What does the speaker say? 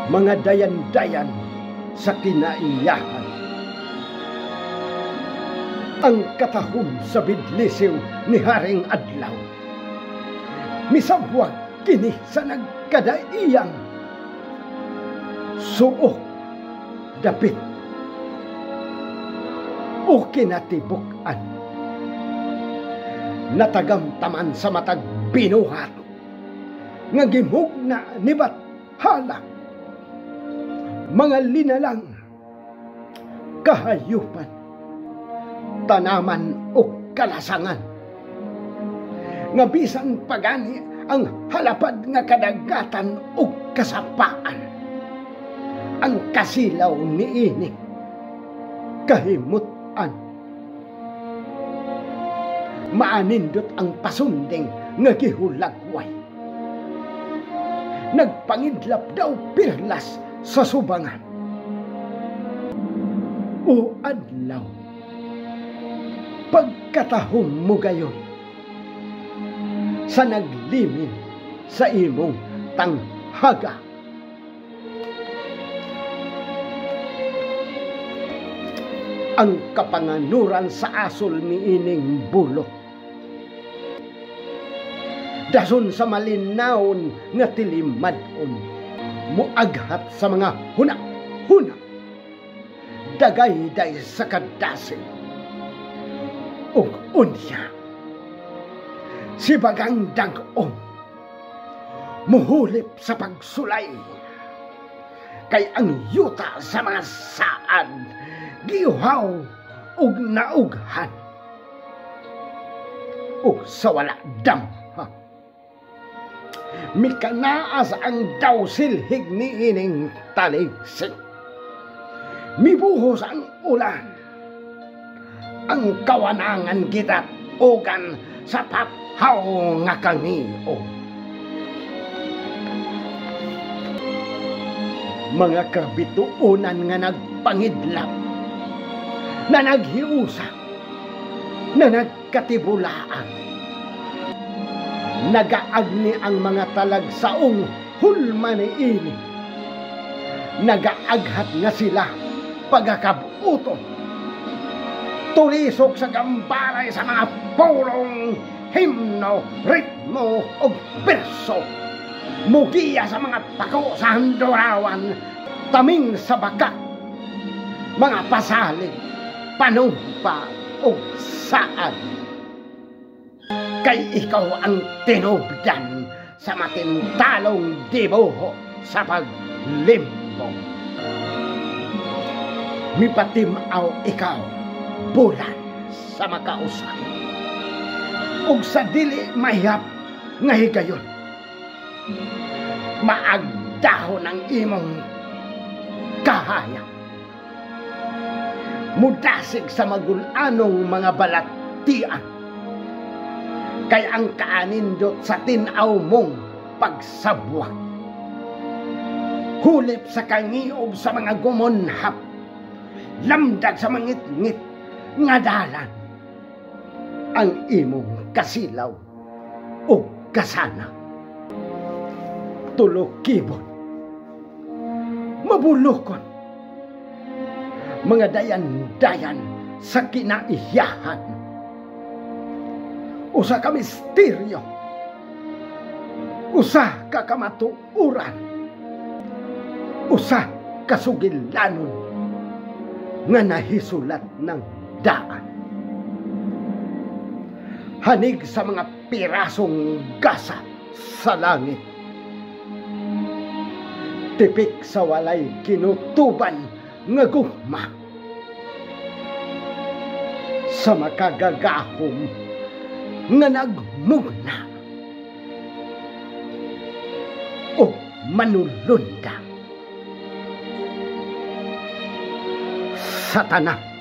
mga dayan-dayan sa kinaiyahan. Ang katahom sa bidlisiw ni Haring Adlaw, misabwag kini sa nagkadaiyang suok dapit o kinatibukan. Natagamtaman sa matag binuhat nga gimug na nibat halak mga linalang kahayupan, tanaman o kalasangan nga bisan pagani ang halapad nga kadagatan o kasapaan. Ang kasilaw niini kahimutan, maanindot ang pasunding nga gihulagway. Nagpangidlap daw pirlas sa subangan. O adlaw, pagkatahom mo gayon sa naglimin sa imong tanghaga. Ang kapanganuran sa asol ni ining bulok, dason sa malinawon nga tilimadon, muaghat sa mga hunak-hunak, dagayday sa kadasin, ug unya si bagang dagom muhulip sa pagsulay, kay ang yuta sa mga saad giuhaw ug naughan ug sa wala damha. Mikanaas ang dawsilhig ni ining taligsik, mibuhos ang ulan, ang kawanangan kita ugan sa paphaw nga kangio. Mga kabituunan nga nagpangidlap, na naghiusa, na nagkatibulaan, nagaagni ang mga talagsaong hulma ni ini, nagaaghat nga sila pagakabuto, tulisok sa gambaray sa mga pulong, himno, ritmo o berso, mugiya sa mga pako sa handurawan, taming sa baka, mga pasalig, panumpa o saan. Kay ikaw ang tinubdan sa matintalong dibuho sa paglimbo. Mipatimaw ikaw bulan sa makausan, ug sa dili mahiyap nga higayon, maagdahon ang imong kahayag, mudasig sa magulanong mga balatian, kay ang kaanindot sa tinaw mong pagsabwak, hulip sa kangiob sa mga gumonhap, lamdag sa mangit-ngit nga dalan, ang imong kasilaw o kasana. Tulokibon, mabulokon, mga dayan-dayan sa kinaiyahan, usa ka misteryo, usa ka kamatuuran, usa ka sugilanon nga nahisulat ng daan. Hanig sa mga pirasong gasa sa langit, tipik sa walay kinutuban nga gugma, sa makagagahom nga nagmugna o manulunda sa tanang